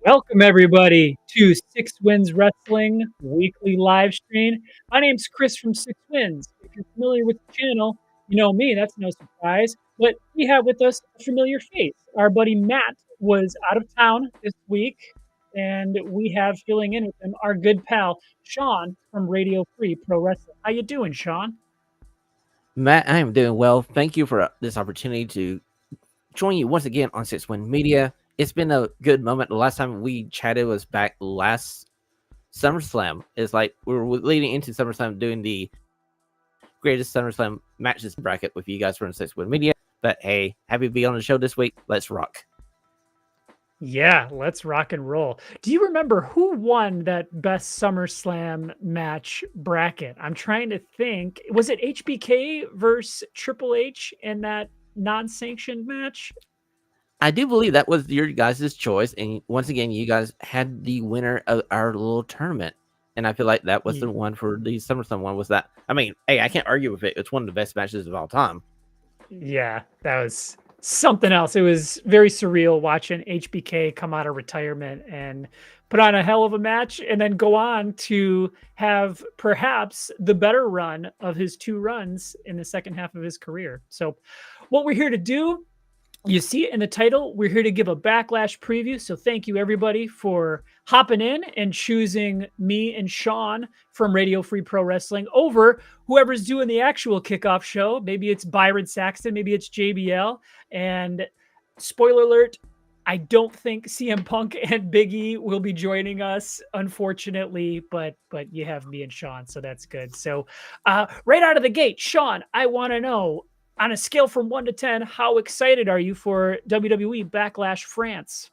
Welcome everybody to Six Wins Wrestling weekly live stream. My name's Chris from Six Wins. If you're familiar with the channel, you know me, that's no surprise. But we have with us a familiar face. Our buddy Matt was out of town this week, and we have filling in with him our good pal Shawn from Radio Free Pro Wrestling. How you doing, Shawn? Matt, I am doing well. Thank you for this opportunity to join you once again on Six Win Media. It's been a good moment. The last time we chatted was back last SummerSlam. It's like we were leading into SummerSlam doing the greatest SummerSlam matches bracket with you guys from Six Win Media. But hey, happy to be on the show this week. Let's rock. Yeah, let's rock and roll. Do you remember who won that best SummerSlam match bracket? I'm trying to think. Was it HBK versus Triple H in that non-sanctioned match? I do believe that was your guys' choice. And once again, you guys had the winner of our little tournament. And I feel like that was the one for the SummerSlam one. Was that? I mean, hey, I can't argue with it. It's one of the best matches of all time. Yeah, that was something else. It was very surreal watching HBK come out of retirement and put on a hell of a match and then go on to have perhaps the better run of his two runs in the second half of his career. So, what we're here to do, you see it in the title, we're here to give a Backlash preview. So thank you everybody for hopping in and choosing me and Shawn from Radio Free Pro Wrestling over whoever's doing the actual kickoff show. Maybe it's Byron Saxton, maybe it's JBL. And spoiler alert, I don't think CM Punk and Big E will be joining us, unfortunately, but you have me and Shawn, so that's good. So right out of the gate, Shawn, I want to know, on a scale from 1 to 10, how excited are you for WWE Backlash France?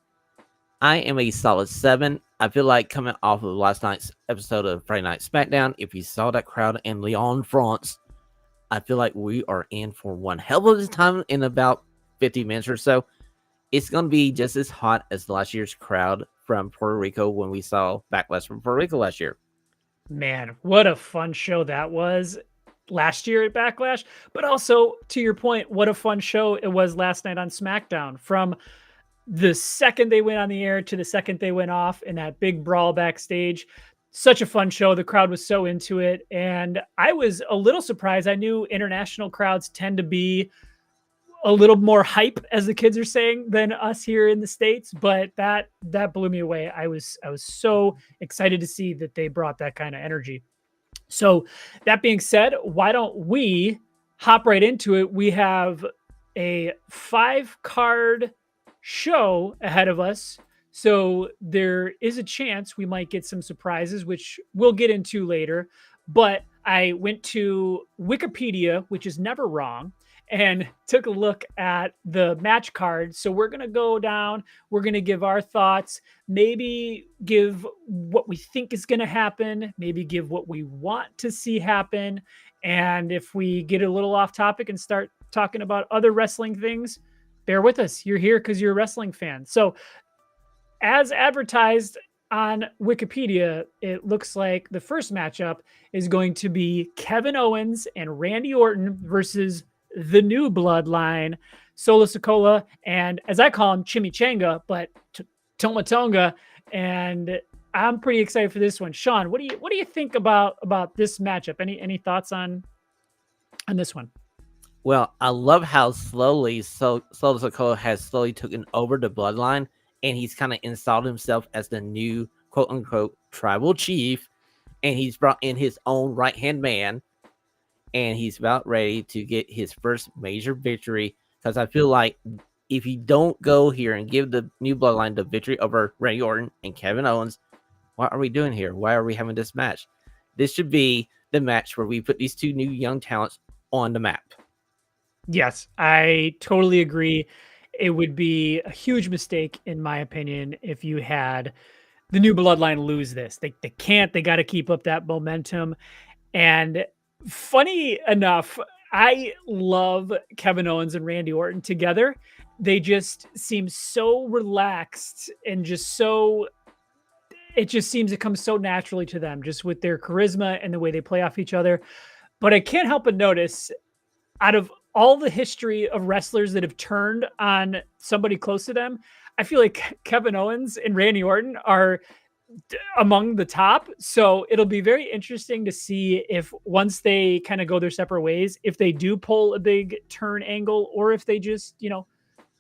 I am a solid 7. I feel like coming off of last night's episode of Friday Night SmackDown, if you saw that crowd in Lyon, France, I feel like we are in for one hell of a time in about 50 minutes or so. It's going to be just as hot as last year's crowd from Puerto Rico when we saw Backlash from Puerto Rico last year. Man, what a fun show that was last year at Backlash. But also, to your point, what a fun show it was last night on SmackDown. From the second they went on the air to the second they went off in that big brawl backstage. Such a fun show. The crowd was so into it. And I was a little surprised. I knew international crowds tend to be a little more hype, as the kids are saying, than us here in the States, but that blew me away. I was so excited to see that they brought that kind of energy. So that being said, why don't we hop right into it? We have a 5-card show ahead of us. So there is a chance we might get some surprises, which we'll get into later. But I went to Wikipedia, which is never wrong, and took a look at the match card. So we're going to go down, we're going to give our thoughts, maybe give what we think is going to happen, maybe give what we want to see happen. And if we get a little off topic and start talking about other wrestling things, bear with us. You're here because you're a wrestling fan. So as advertised on Wikipedia, it looks like the first matchup is going to be Kevin Owens and Randy Orton versus the new bloodline, Solo Sikoa, and as I call him, Chimichanga, but Toma Tonga. And I'm pretty excited for this one. Shawn, what do you think about this matchup? Any thoughts on this one? Well, I love how slowly Solo Sikoa has slowly taken over the bloodline, and he's kind of installed himself as the new quote unquote tribal chief, and he's brought in his own right hand man. And he's about ready to get his first major victory, because I feel like if you don't go here and give the new bloodline the victory over Randy Orton and Kevin Owens, what are we doing here? Why are we having this match? This should be the match where we put these two new young talents on the map. Yes, I totally agree. It would be a huge mistake, in my opinion, if you had the new bloodline lose this. They can't. They got to keep up that momentum. And funny enough, I love Kevin Owens and Randy Orton together. They just seem so relaxed and just so, it just seems to come so naturally to them, just with their charisma and the way they play off each other. But I can't help but notice, out of all the history of wrestlers that have turned on somebody close to them, I feel like Kevin Owens and Randy Orton are among the top. So it'll be very interesting to see if once they kind of go their separate ways, if they do pull a big turn angle or if they just,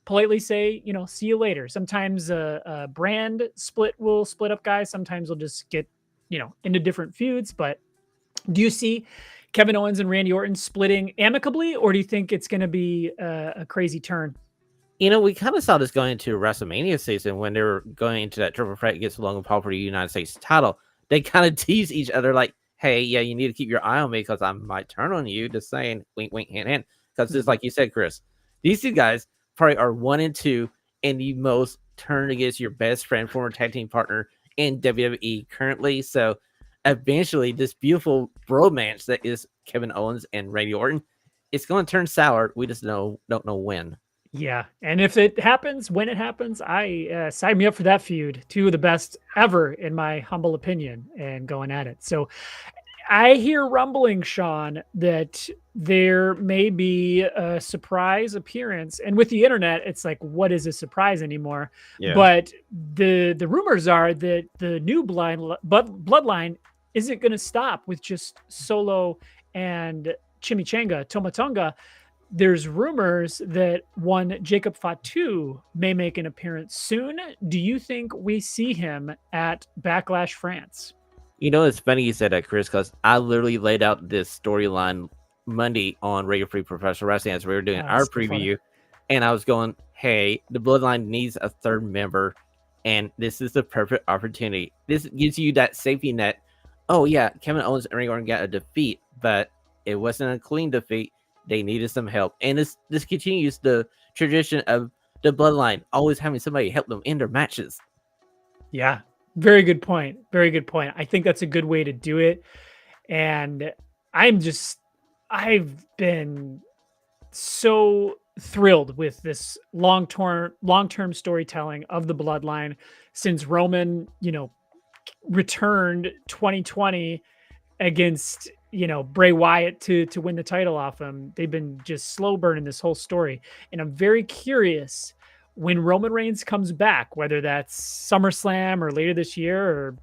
politely say, see you later. Sometimes a brand split will split up guys. Sometimes they'll just get, into different feuds. But do you see Kevin Owens and Randy Orton splitting amicably, or do you think it's going to be a crazy turn? We kind of saw this going into WrestleMania season when they were going into that triple threat against Logan Paul for the United States title. They kind of tease each other like, hey, yeah, you need to keep your eye on me because I might turn on you. Just saying, wink, wink, hand, hand. Because just like you said, Chris, these two guys probably are 1 and 2 and the most turned against your best friend, former tag team partner in WWE currently. So eventually, this beautiful bromance that is Kevin Owens and Randy Orton, it's going to turn sour. We just don't know when. Yeah, and if it happens, when it happens, I sign me up for that feud. Two of the best ever, in my humble opinion, and going at it. So I hear rumbling, Shawn, that there may be a surprise appearance. And with the internet, it's like, what is a surprise anymore? Yeah. But the rumors are that the new bloodline isn't going to stop with just Solo and Chimichanga, Tomatonga. There's rumors that one Jacob Fatu may make an appearance soon. Do you think we see him at Backlash France? It's funny you said that, Chris, because I literally laid out this storyline Monday on Radio Free Professional Wrestling as we were doing our preview. And I was going, hey, the Bloodline needs a third member. And this is the perfect opportunity. This gives you that safety net. Oh, yeah, Kevin Owens and Randy Orton got a defeat, but it wasn't a clean defeat. They needed some help. And this continues the tradition of the Bloodline always having somebody help them in their matches. Yeah, very good point. Very good point. I think that's a good way to do it. And I've been so thrilled with this long-term storytelling of the Bloodline since Roman, returned 2020 against, Bray Wyatt to win the title off him. They've been just slow burning this whole story. And I'm very curious when Roman Reigns comes back, whether that's SummerSlam or later this year or,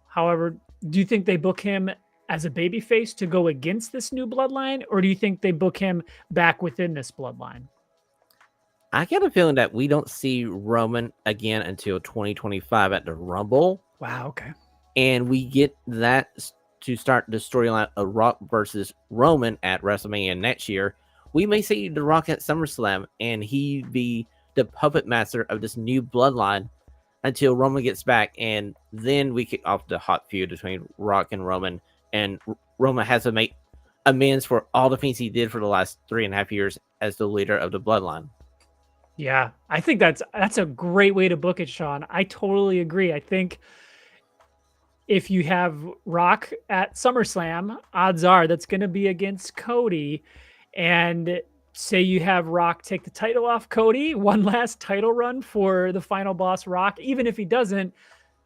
however, do you think they book him as a babyface to go against this new bloodline? Or do you think they book him back within this bloodline? I get a feeling that we don't see Roman again until 2025 at the Rumble. Wow. Okay. And we get that to start the storyline of Rock versus Roman at WrestleMania next year. We may see The Rock at SummerSlam and he be the puppet master of this new bloodline until Roman gets back. And then we kick off the hot feud between Rock and Roman. And Roman has to make amends for all the things he did for the last 3.5 years as the leader of the bloodline. Yeah, I think that's a great way to book it, Shawn. I totally agree. I think if you have Rock at SummerSlam, odds are that's going to be against Cody. And say you have Rock take the title off Cody, one last title run for the final boss Rock. Even if he doesn't,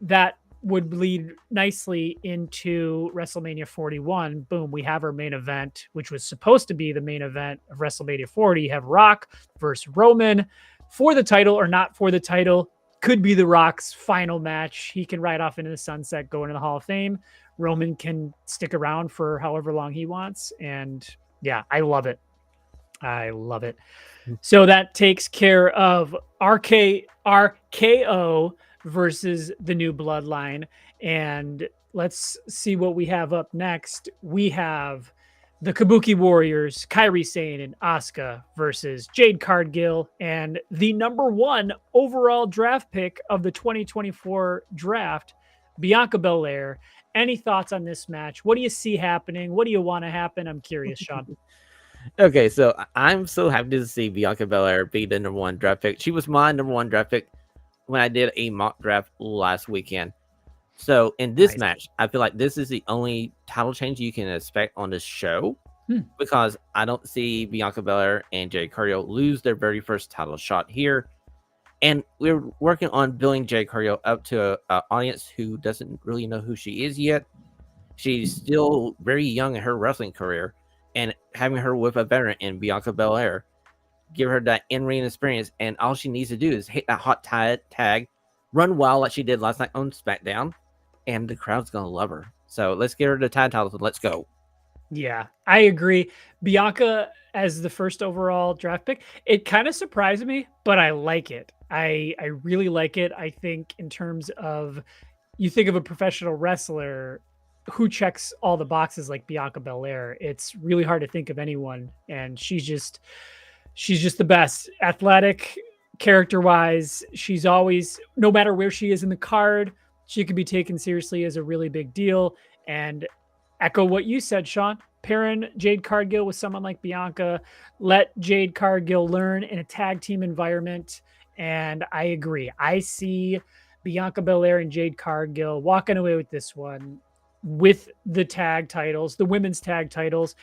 that would lead nicely into WrestleMania 41. Boom, we have our main event, which was supposed to be the main event of WrestleMania 40. You have Rock versus Roman for the title or not for the title. Could be The Rock's final match. He can ride off into the sunset, go into the Hall of Fame. Roman can stick around for however long he wants. And yeah, I love it. I love it. So that takes care of RKO versus the new bloodline. And let's see what we have up next. We have the Kabuki Warriors, Kairi Sane and Asuka versus Jade Cargill and the #1 overall draft pick of the 2024 draft, Bianca Belair. Any thoughts on this match? What do you see happening? What do you want to happen? I'm curious, Shawn. Okay, so I'm so happy to see Bianca Belair be the #1 draft pick. She was my #1 draft pick when I did a mock draft last weekend. So in this match, I feel like this is the only title change you can expect on this show because I don't see Bianca Belair and Jade Cargill lose their very first title shot here. And we're working on building Jade Cargill up to an audience who doesn't really know who she is yet. She's still very young in her wrestling career, and having her with a veteran in Bianca Belair, give her that in-ring experience, and all she needs to do is hit that hot tag, run wild like she did last night on SmackDown, and the crowd's gonna love her. So let's give her the tag titles and let's go. Yeah, I agree. Bianca as the first overall draft pick, it kind of surprised me, but I like it. I really like it. I think in terms of, you think of a professional wrestler who checks all the boxes like Bianca Belair, it's really hard to think of anyone, and she's just the best. Athletic, character wise, she's always, no matter where she is in the card, she can be taken seriously as a really big deal. And echo what you said, Shawn. Pairing Jade Cargill with someone like Bianca, let Jade Cargill learn in a tag team environment. And I agree. I see Bianca Belair and Jade Cargill walking away with this one, with the tag titles, the women's tag titles.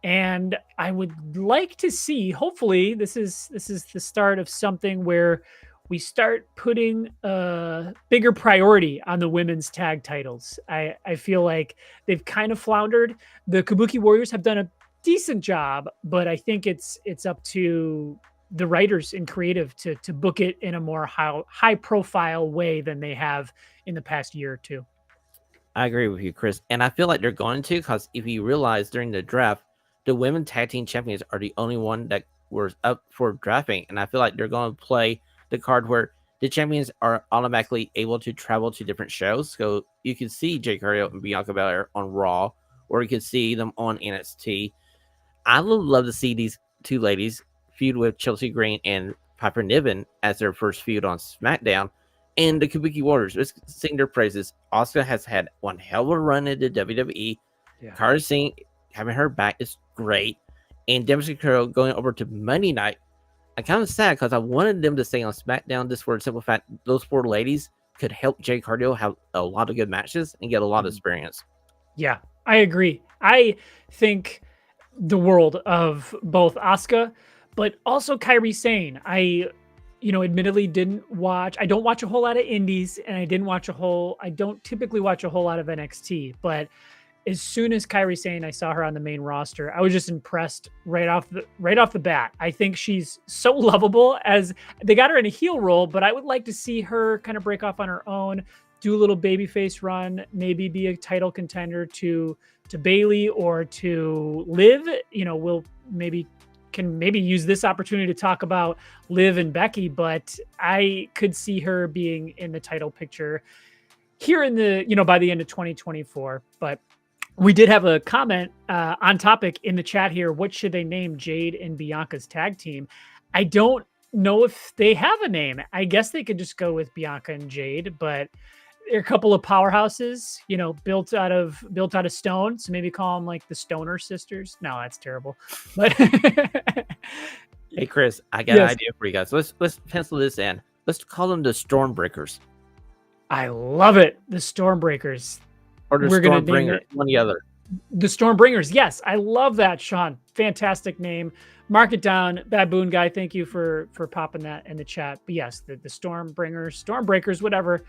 And I would like to see, hopefully this is the start of something where we start putting a bigger priority on the women's tag titles. I feel like they've kind of floundered. The Kabuki Warriors have done a decent job, but I think it's up to the writers and creative to book it in a more high profile way than they have in the past year or two. I agree with you, Chris. And I feel like they're going to, because if you realize during the draft, the women tag team champions are the only one that was up for drafting. And I feel like they're going to play the card where the champions are automatically able to travel to different shows. So you can see Jade Cargill and Bianca Belair on Raw, or you can see them on NXT. I would love to see these two ladies feud with Chelsea Green and Piper Niven as their first feud on SmackDown. And the Kabuki Warriors, let's sing their praises. Asuka has had one hell of a run into WWE. Yeah. Kairi Singh, having her back is great. And Dempsey Curl going over to Monday night. I'm kind of sad because I wanted them to stay on SmackDown just for the simple fact those four ladies could help Jade Cargill have a lot of good matches and get a lot of experience. Yeah, I agree. I think the world of both Asuka, but also Kairi Sane. I admittedly I don't watch a whole lot of indies, and I don't typically watch a whole lot of NXT, but as soon as Kairi Sane, I saw her on the main roster, I was just impressed right off the bat. I think she's so lovable. As they got her in a heel role, but I would like to see her kind of break off on her own, do a little babyface run, maybe be a title contender to Bayley or to Liv. We'll maybe use this opportunity to talk about Liv and Becky, but I could see her being in the title picture here in the, by the end of 2024. But we did have a comment on topic in the chat here. What should they name Jade and Bianca's tag team? I don't know if they have a name. I guess they could just go with Bianca and Jade, but they're a couple of powerhouses, built out of stone. So maybe call them like the Stoner Sisters. No, that's terrible. But hey, Chris, I got an idea for you guys. Let's pencil this in. Let's call them the Stormbreakers. I love it. The Stormbreakers. Or the Stormbringers, one or the other. The Stormbringers. Yes, I love that, Shawn. Fantastic name. Mark it down. Baboon Guy, thank you for popping that in the chat. But yes, the Stormbringers, Stormbreakers, whatever.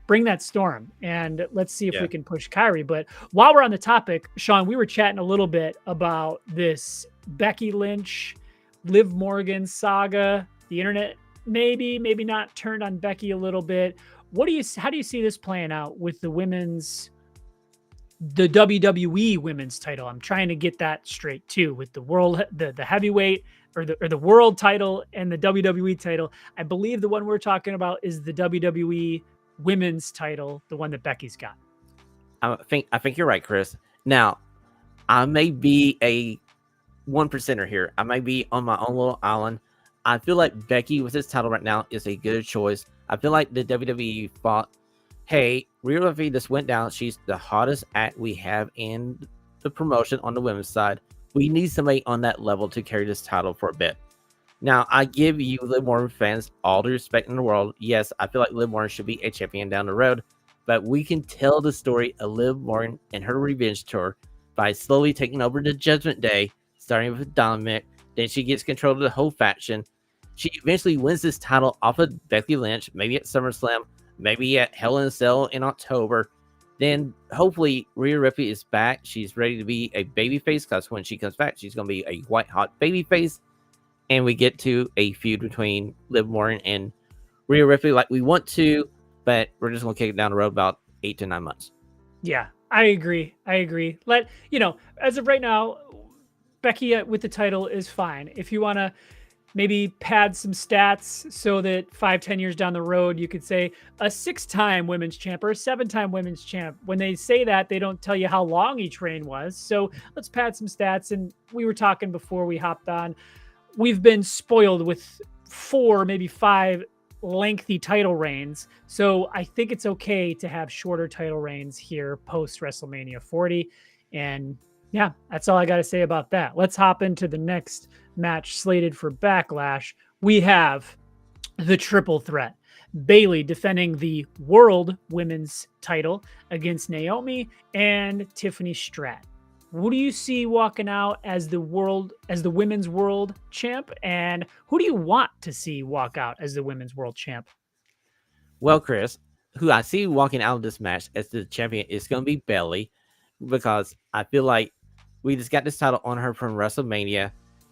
Bring that storm, and let's see if we can push Kairi. But while we're on the topic, Shawn, we were chatting a little bit about this Becky Lynch, Liv Morgan saga. The internet maybe not turned on Becky a little bit. How do you see this playing out with the WWE women's title? I'm trying to get that straight too, with the heavyweight or the world title and the WWE title. I believe the one we're talking about is the WWE women's title, the one that Becky's got. I think you're right, Chris. Now, I may be a 1%er here. I may be on my own little island. I feel like Becky with this title right now is a good choice. I feel like the WWE thought, hey, Rhea Ripley just went down. She's the hottest act we have in the promotion on the women's side. We need somebody on that level to carry this title for a bit. Now, I give you Liv Morgan fans all the respect in the world. Yes, I feel like Liv Morgan should be a champion down the road, but we can tell the story of Liv Morgan and her revenge tour by slowly taking over the Judgment Day, starting with Dominic. Then she gets control of the whole faction. She eventually wins this title off of Becky Lynch, maybe at SummerSlam, maybe at Hell in a Cell in October. Then hopefully Rhea Ripley is back. She's ready to be a babyface, because when she comes back, she's going to be a white hot babyface. and we get to a feud between Liv Morgan and Rhea Ripley like we want to, but we're just gonna kick it down the road about 8 to 9 months. Yeah, I agree. As of right now, Becky with the title is fine. If you want to maybe pad some stats so that 5-10 years down the road, you could say a 6-time women's champ or a 7-time women's champ. When they say that, they don't tell you how long each reign was. So let's pad some stats. And we were talking before we hopped on. We've been spoiled with 4, maybe 5 lengthy title reigns. So I think it's okay to have shorter title reigns here post WrestleMania 40. And yeah, that's all I got to say about that. Let's hop into the next match slated for Backlash. We have the triple threat. Bayley defending the World Women's title against Naomi and Tiffany Stratton. Who do you see walking out as the women's world champ, and who do you want to see walk out as the women's world champ? Well, Chris, who I see walking out of this match as the champion is going to be Bayley, because I feel like we just got this title on her from WrestleMania,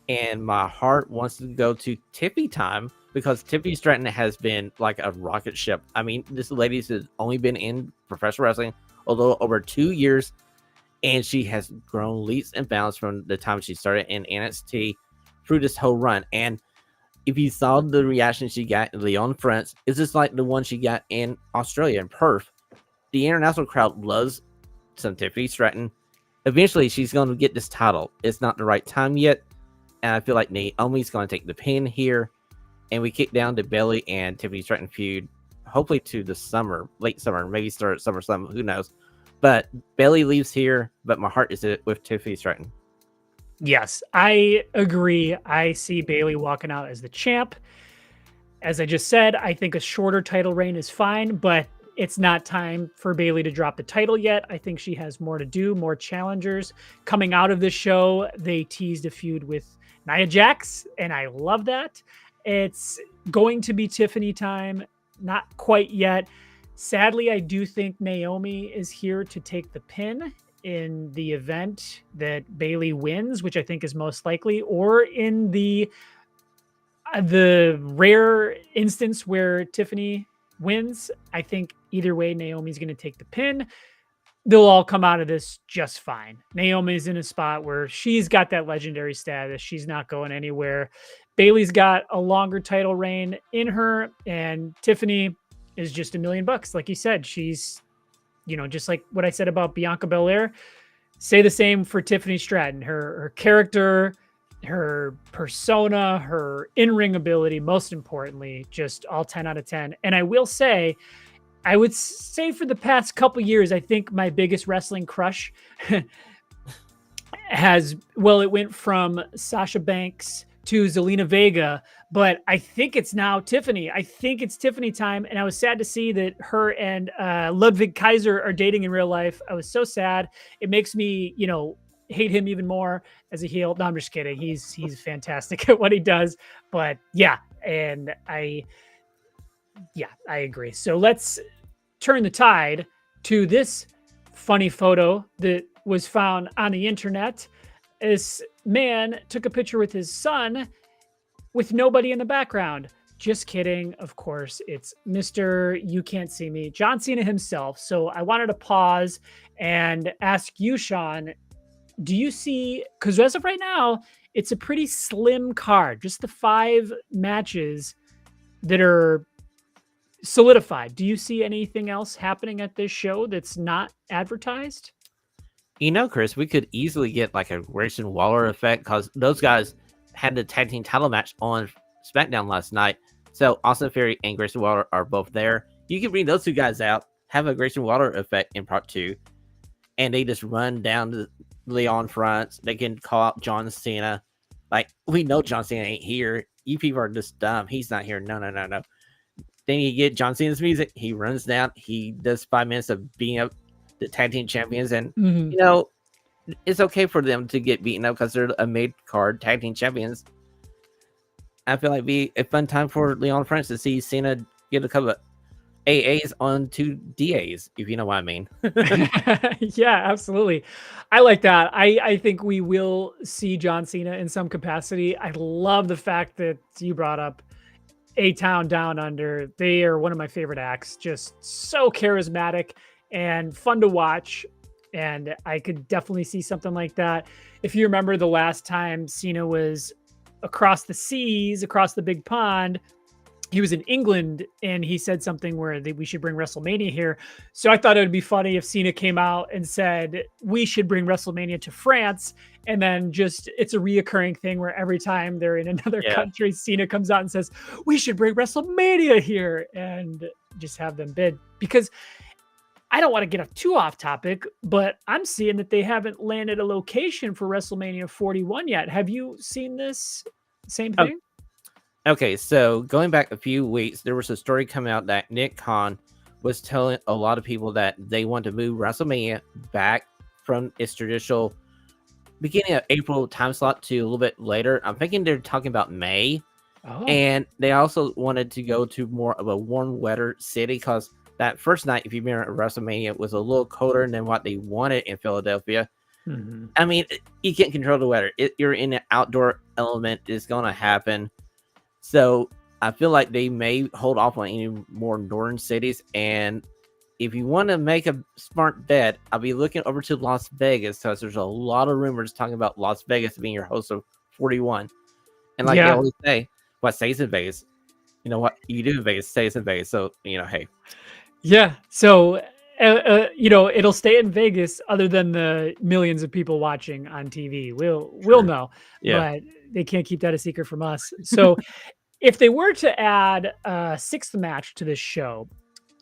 and my heart wants to go to Tiffy time because Tiffany Stratton has been like a rocket ship. I mean, this lady has only been in professional wrestling a little over 2 years, and she has grown leaps and bounds from the time she started in NXT through this whole run. And if you saw the reaction she got in Lyon, France, it's just like the one she got in Australia in Perth. The international crowd loves some Tiffany Stratton. Eventually, she's going to get this title. It's not the right time yet, and I feel like Naomi's going to take the pin here, and we kick down to Bayley and Tiffany Stratton feud, hopefully to the summer, late summer, maybe start SummerSlam, who knows. But Bayley leaves here, but my heart is with Tiffany Stratton. Yes, I agree. I see Bayley walking out as the champ. As I just said, I think a shorter title reign is fine, but it's not time for Bayley to drop the title yet. I think she has more to do, more challengers. Coming out of the show, they teased a feud with Nia Jax, and I love that. It's going to be Tiffany time. Not quite yet. Sadly, I do think Naomi is here to take the pin in the event that Bayley wins, which I think is most likely, or in the rare instance where Tiffany wins. I think either way, Naomi's going to take the pin. They'll all come out of this just fine. Naomi's in a spot where she's got that legendary status. She's not going anywhere. Bayley's got a longer title reign in her, and Tiffany is just $1 million. Like you said, she's, just like what I said about Bianca Belair, say the same for Tiffany Stratton. Her character, her persona, her in-ring ability, most importantly, just all 10 out of 10. And I would say for the past couple years, I think my biggest wrestling crush it went from Sasha Banks to Zelina Vega, but I think it's now Tiffany. I think it's Tiffany time, and I was sad to see that her and Ludwig Kaiser are dating in real life. I was so sad. It makes me, hate him even more as a heel. No, I'm just kidding. He's fantastic at what he does. But yeah, and I agree. So let's turn the tide to this funny photo that was found on the internet. This man took a picture with his son with nobody in the background. Just kidding. Of course, it's Mr. You Can't See Me, John Cena himself. So I wanted to pause and ask you, Shawn, do you see, because as of right now, it's a pretty slim card, just the 5 matches that are solidified. Do you see anything else happening at this show that's not advertised? Chris, we could easily get like a Grayson Waller effect because those guys had the tag team title match on SmackDown last night. So Austin Theory and Grayson Waller are both there. You can bring those 2 guys out, have a Grayson Waller effect in part 2, and they just run down to Lyon, France. They can call out John Cena. Like, we know John Cena ain't here. You people are just dumb. He's not here. No. Then you get John Cena's music. He runs down. He does 5 minutes of beating up the tag team champions, and it's okay for them to get beaten up because they're a mid card tag team champions. I feel like it'd be a fun time for Lyon France to see Cena get a cover. AAs on two DAs, if you know what I mean. Yeah, absolutely. I like that. I think we will see John Cena in some capacity. I love the fact that you brought up A Town Down Under. They are one of my favorite acts. Just so charismatic and fun to watch. And I could definitely see something like that. If you remember the last time Cena was across the seas, across the big pond, he was in England and he said something where we should bring WrestleMania here. So I thought it would be funny if Cena came out and said, we should bring WrestleMania to France. And then just, it's a reoccurring thing where every time they're in another country, Cena comes out and says, we should bring WrestleMania here, and just have them bid. Because I don't want to get too off topic, but I'm seeing that they haven't landed a location for WrestleMania 41 yet. Have you seen this? Same thing? Okay, so going back a few weeks, there was a story coming out that Nick Khan was telling a lot of people that they want to move WrestleMania back from its traditional beginning of April time slot to a little bit later. I'm thinking they're talking about May. And they also wanted to go to more of a warm, wetter city because that first night, if you remember, WrestleMania was a little colder than what they wanted in Philadelphia. I mean, you can't control the weather. You're in an outdoor element. It's going to happen. So I feel like they may hold off on any more northern cities. And if you want to make a smart bet, I'll be looking over to Las Vegas because there's a lot of rumors talking about Las Vegas being your host of 41. And like they always say, what stays in Vegas, you know what you do in Vegas stays in Vegas. So, hey. Yeah. So, it'll stay in Vegas other than the millions of people watching on TV. We'll know, but they can't keep that a secret from us. So if they were to add a sixth match to this show,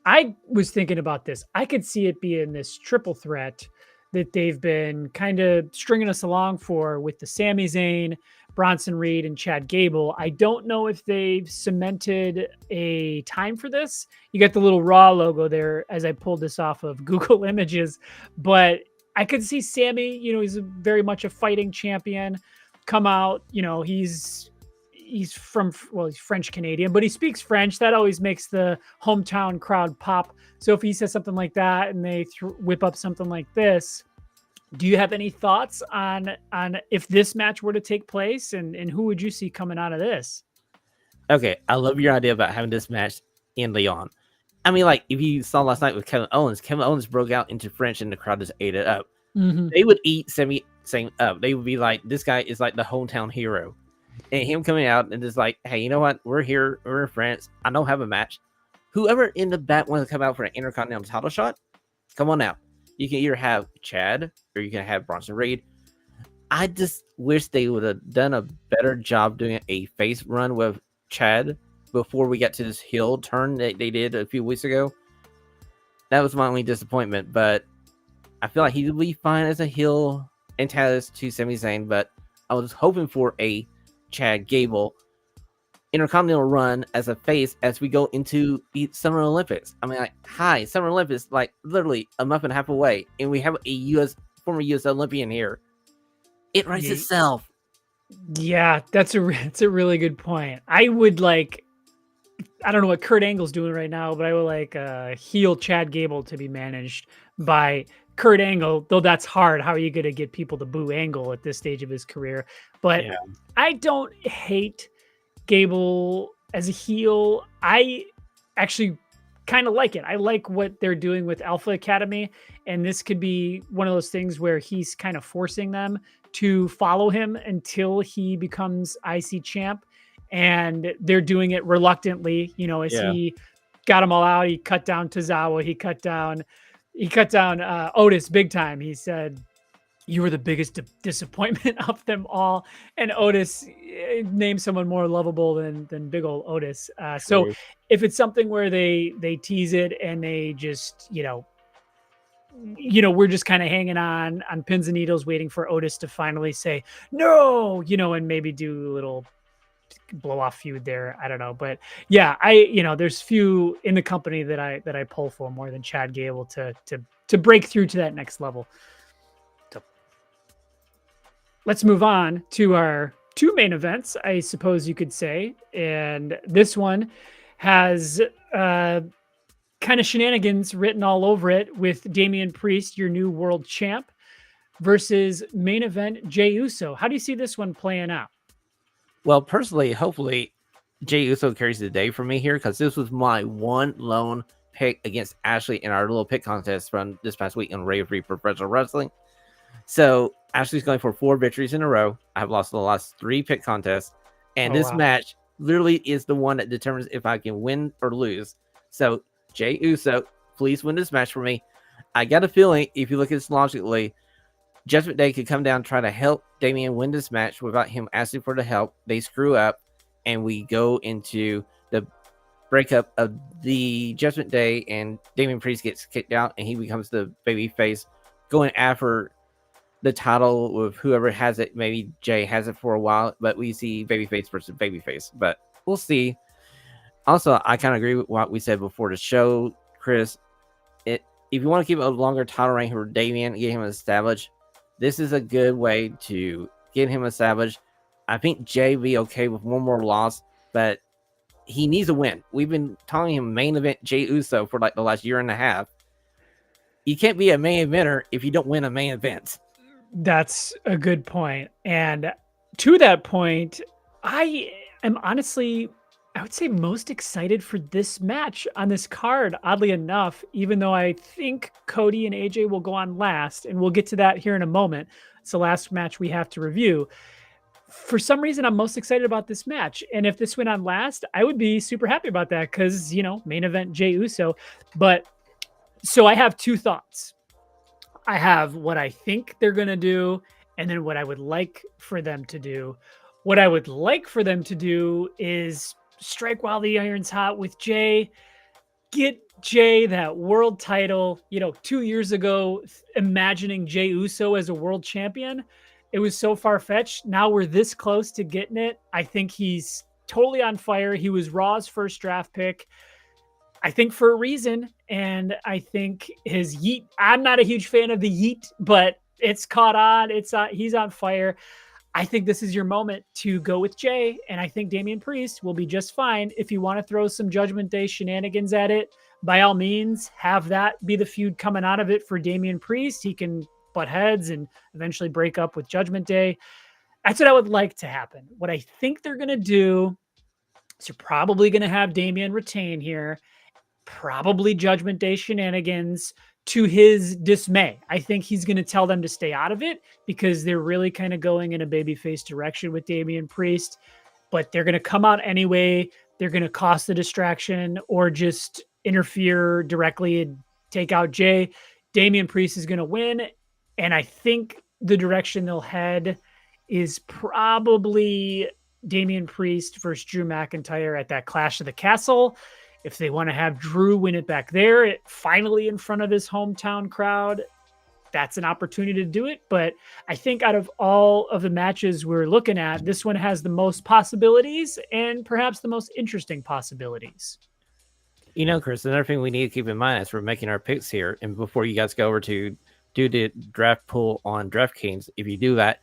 I was thinking about this. I could see it being this triple threat that they've been kind of stringing us along for with the Sami Zayn, Bronson Reed, and Chad Gable. I don't know if they've cemented a time for this. You got the little Raw logo there as I pulled this off of Google Images, but I could see Sami, he's very much a fighting champion, come out, he's French Canadian, but he speaks French. That always makes the hometown crowd pop. So if he says something like that and they whip up something like this, do you have any thoughts on if this match were to take place, and who would you see coming out of this? Okay, I love your idea about having this match in Lyon. I mean, like if you saw last night with Kevin Owens broke out into French and the crowd just ate it up. They would eat Sami Zayn up. They would be like, this guy is like the hometown hero. And him coming out and just like, hey, you know what? We're here. We're in France. I don't have a match. Whoever in the back wants to come out for an Intercontinental title shot, come on out. You can either have Chad or you can have Bronson Reed. I just wish they would have done a better job doing a face run with Chad before we got to this heel turn that they did a few weeks ago. That was my only disappointment, but I feel like he would be fine as a heel antagonist to Sami Zayn, but I was hoping for a Chad Gable Intercontinental run as a face as we go into the Summer Olympics. I mean, like, Summer Olympics, like literally a month and a half away, and we have a former U.S. Olympian here. It writes itself. Yeah, that's a really good point. I would like, I don't know what Kurt Angle's doing right now, but I would like heel Chad Gable to be managed by Kurt Angle, though that's hard. How are you going to get people to boo Angle at this stage of his career? But I don't hate Gable as a heel. I actually kind of like it. I like what they're doing with Alpha Academy, and this could be one of those things where he's kind of forcing them to follow him until he becomes IC champ, and they're doing it reluctantly. He got them all out. He cut down Tozawa. He cut down Otis big time. He said, you were the biggest disappointment of them all. And Otis named someone more lovable than big old Otis. So if it's something where they tease it and they just, we're just kind of hanging on pins and needles, waiting for Otis to finally say, no, and maybe do a little blow off feud there. I don't know. But yeah, there's few in the company that I pull for more than Chad Gable to break through to that next level. Let's move on to our two main events, I suppose you could say. And this one has kind of shenanigans written all over it with Damian Priest, your new world champ, versus main event Jey Uso. How do you see this one playing out? Well, personally, hopefully, Jey Uso carries the day for me here because this was my one lone pick against Ashley in our little pick contest from this past week on Radio Free Professional Wrestling. So Ashley's going for 4 victories in a row. I've lost the last 3 pick contests, and this match literally is the one that determines if I can win or lose. So Jey Uso, please win this match for me. I got a feeling if you look at this logically, Judgment Day could come down and try to help Damian win this match without him asking for the help. They screw up, and we go into the breakup of the Judgment Day, and Damian Priest gets kicked out, and he becomes the babyface, going after the title with whoever has it. Maybe Jay has it for a while, but we see babyface versus babyface. But we'll see. Also, I kind of agree with what we said before the show, Chris. If you want to keep a longer title reign for Damian and get him established, this is a good way to get him established. I think Jay will be okay with one more loss, but he needs a win. We've been telling him main event Jey Uso for like the last year and a half. You can't be a main eventer if you don't win a main event. That's a good point. And to that point, I am honestly, I would say, most excited for this match on this card, oddly enough, even though I think Cody and AJ will go on last, and we'll get to that here in a moment. It's the last match we have to review. For some reason, I'm most excited about this match. And if this went on last, I would be super happy about that because, main event Jey Uso. But so I have 2 thoughts. I have what I think they're going to do, and then what I would like for them to do. What I would like for them to do is strike while the iron's hot with Jay, get Jay that world title. 2 years ago, imagining Jey Uso as a world champion, it was so far-fetched. Now we're this close to getting it. I think he's totally on fire. He was Raw's first draft pick, I think, for a reason. And I think his yeet, I'm not a huge fan of the yeet, but it's caught on. He's on fire. I think this is your moment to go with Jay, and I think Damian Priest will be just fine. If you want to throw some Judgment Day shenanigans at it, by all means, have that be the feud coming out of it for Damian Priest. He can butt heads and eventually break up with Judgment Day. That's what I would like to happen. What I think they're going to do is you're probably going to have Damian retain here, probably Judgment Day shenanigans. To his dismay, I think he's going to tell them to stay out of it because they're really kind of going in a babyface direction with Damian Priest, but they're going to come out anyway. They're going to cause the distraction or just interfere directly and take out Jay. Damian Priest is going to win. And I think the direction they'll head is probably Damian Priest versus Drew McIntyre at that Clash of the Castle. If they want to have Drew win it back there, finally in front of his hometown crowd, that's an opportunity to do it. But I think out of all of the matches we're looking at, this one has the most possibilities and perhaps the most interesting possibilities. Chris, another thing we need to keep in mind as we're making our picks here, and before you guys go over to do the draft pool on DraftKings, if you do that,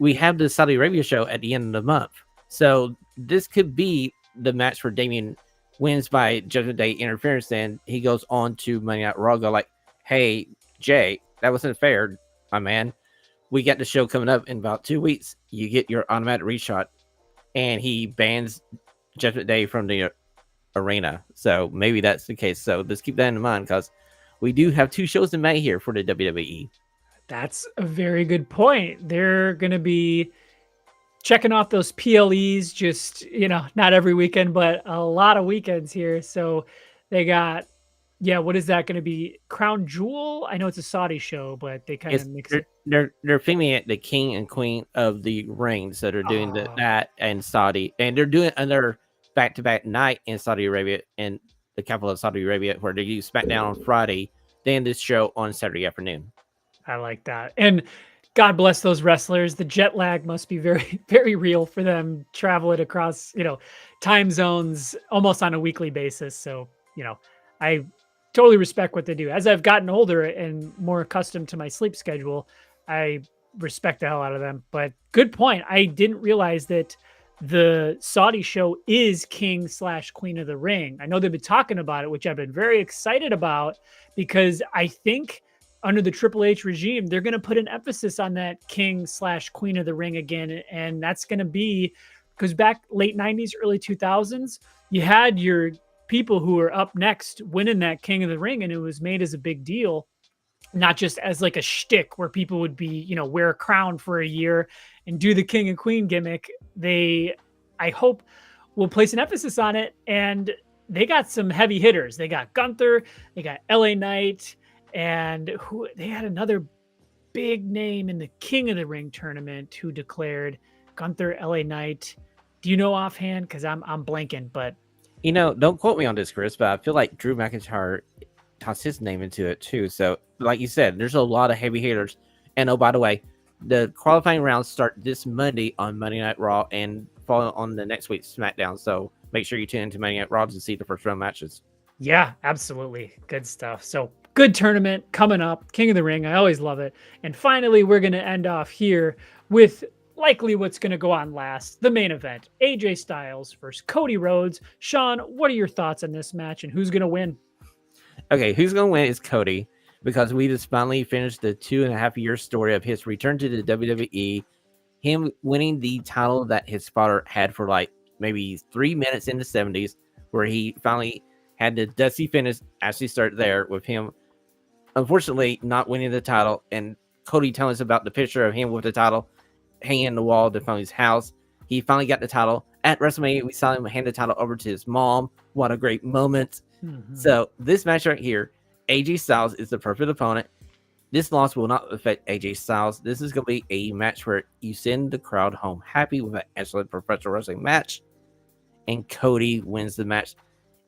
we have the Saudi Arabia show at the end of the month. So this could be the match for Damian wins by Judgment Day interference. Then he goes on to Monday Night Raw, go like, hey, Jay, that wasn't fair, my man. We got the show coming up in about 2 weeks. You get your automatic reshot. And he bans Judgment Day from the arena. So maybe that's the case. So just keep that in mind because we do have 2 shows in May here for the WWE. That's a very good point. They're going to be checking off those PLEs, just, not every weekend, but a lot of weekends here. So they got, what is that going to be? Crown Jewel? I know it's a Saudi show, but they kind of mix it. They're filming it, the King and Queen of the Ring. So they're doing that and Saudi, and they're doing another back-to-back night in Saudi Arabia, in the capital of Saudi Arabia, where they do SmackDown on Friday, then this show on Saturday afternoon. I like that. And God bless those wrestlers. The jet lag must be very, very real for them traveling across, time zones almost on a weekly basis. So, I totally respect what they do. As I've gotten older and more accustomed to my sleep schedule, I respect the hell out of them. But good point. I didn't realize that the Saudi show is King/Queen of the Ring. I know they've been talking about it, which I've been very excited about, because I think under the Triple H regime, they're going to put an emphasis on that King/Queen of the Ring again. And that's going to be because back late 90s, early 2000s, you had your people who were up next winning that King of the Ring, and it was made as a big deal, not just as like a shtick where people would be, wear a crown for a year and do the king and queen gimmick. I hope, will place an emphasis on it. And they got some heavy hitters. They got Gunther, they got LA Knight, and they had another big name in the King of the Ring tournament who declared. Gunther, LA Knight. Do you know offhand? Because I'm blanking, but don't quote me on this, Chris, but I feel like Drew McIntyre tossed his name into it too. So, like you said, there's a lot of heavy hitters. And oh, by the way, the qualifying rounds start this Monday on Monday Night Raw and fall on the next week's SmackDown. So make sure you tune into Monday Night Raw to see the first round matches. Yeah, absolutely. Good stuff. So good tournament coming up. King of the Ring. I always love it. And finally, we're going to end off here with likely what's going to go on last, the main event. AJ Styles versus Cody Rhodes. Shawn, what are your thoughts on this match and who's going to win? Okay, who's going to win is Cody, because we just finally finished the 2.5-year story of his return to the WWE, him winning the title that his father had for like maybe 3 minutes in the 70s, where he finally had the dusty finish. Actually started there with him, unfortunately, not winning the title, and Cody telling us about the picture of him with the title hanging on the wall to his house. He finally got the title. At WrestleMania, we saw him hand the title over to his mom. What a great moment. Mm-hmm. So this match right here, AJ Styles is the perfect opponent. This loss will not affect AJ Styles. This is going to be a match where you send the crowd home happy with an excellent professional wrestling match. And Cody wins the match.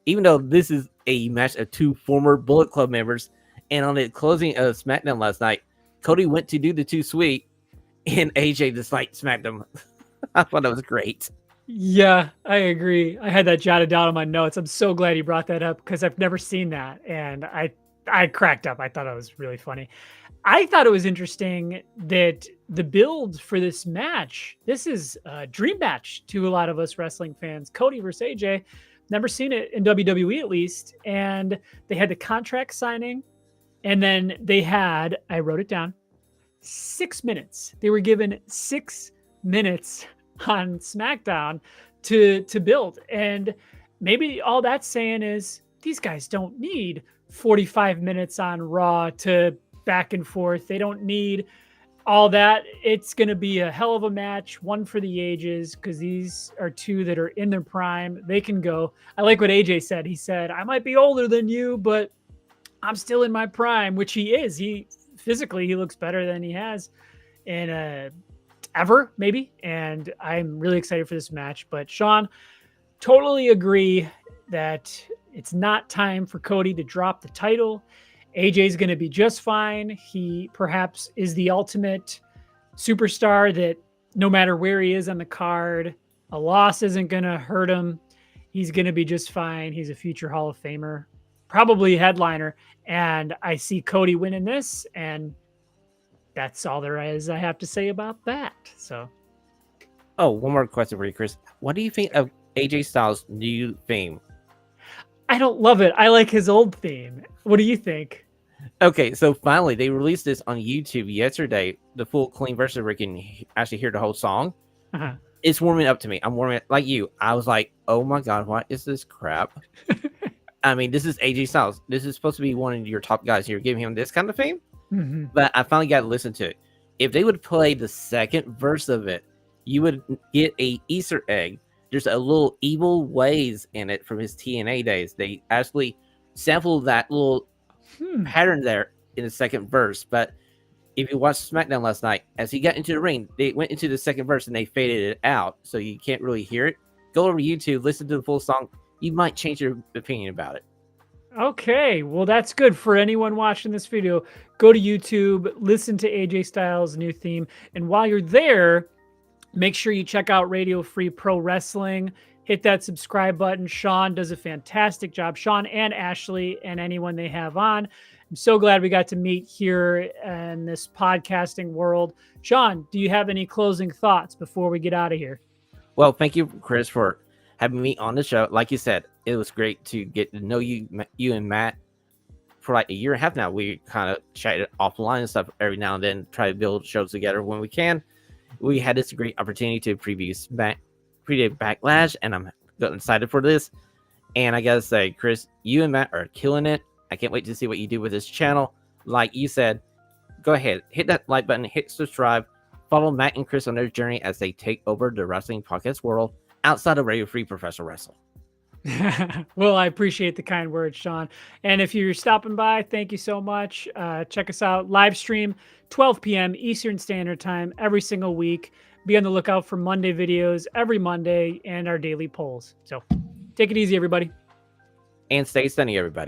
Even though this is a match of two former Bullet Club members. And on the closing of SmackDown last night, Cody went to do the too sweet. And AJ just like smacked him. I thought that was great. Yeah, I agree. I had that jotted down on my notes. I'm so glad you brought that up because I've never seen that. And I cracked up. I thought it was really funny. I thought it was interesting that the build for this match, this is a dream match to a lot of us wrestling fans. Cody versus AJ. Never seen it in WWE at least. And they had the contract signing. And then they had, I wrote it down, 6 minutes. They were given 6 minutes on SmackDown to build. And maybe all that's saying is these guys don't need 45 minutes on Raw to back and forth. They don't need all that. It's going to be a hell of a match, one for the ages, because these are two that are in their prime. They can go. I like what AJ said. He said, I might be older than you, but I'm still in my prime, which he is. He looks better than he has in ever, maybe. And I'm really excited for this match. But Shawn, totally agree that it's not time for Cody to drop the title. AJ's going to be just fine. He perhaps is the ultimate superstar that no matter where he is on the card, a loss isn't going to hurt him. He's going to be just fine. He's a future Hall of Famer, probably a headliner. And I see Cody winning this, and that's all there is I have to say about that. So, one more question for you, Chris. What do you think of AJ Styles' new theme? I don't love it. I like his old theme. What do you think? Okay, so finally they released this on YouTube yesterday, the full clean version where you can actually hear the whole song. Uh-huh. It's warming up to me. I'm warming up like you. I was like, oh my God, what is this crap? I mean, this is AJ Styles. This is supposed to be one of your top guys. You're giving him this kind of fame? Mm-hmm. But I finally got to listen to it. If they would play the second verse of it, you would get a Easter egg. There's a little Evil Ways in it from his TNA days. They actually sampled that little pattern there in the second verse. But if you watched SmackDown last night, as he got into the ring, they went into the second verse and they faded it out. So you can't really hear it. Go over YouTube, listen to the full song. You might change your opinion about it. Okay, well, that's good for anyone watching this video. Go to YouTube, listen to AJ Styles' new theme. And while you're there, make sure you check out Radio Free Pro Wrestling. Hit that subscribe button. Shawn does a fantastic job. Shawn and Ashley and anyone they have on. I'm so glad we got to meet here in this podcasting world. Shawn, do you have any closing thoughts before we get out of here? Well, thank you, Chris, for having me on the show. Like you said, it was great to get to know you and Matt for like a year and a half now. We kind of chatted offline and stuff every now and then, try to build shows together when we can. We had this great opportunity to preview Backlash, and I'm excited for this. And I gotta say, Chris, you and Matt are killing it. I can't wait to see what you do with this channel. Like you said, go ahead, hit that like button, hit subscribe, follow Matt and Chris on their journey as they take over the wrestling podcast world outside of Radio Free Professional Wrestling. Well, I appreciate the kind words, Shawn. And if you're stopping by, thank you so much. Check us out live stream 12 p.m. Eastern Standard Time every single week. Be on the lookout for Monday videos every Monday and our daily polls. So take it easy, everybody. And stay sunny, everybody.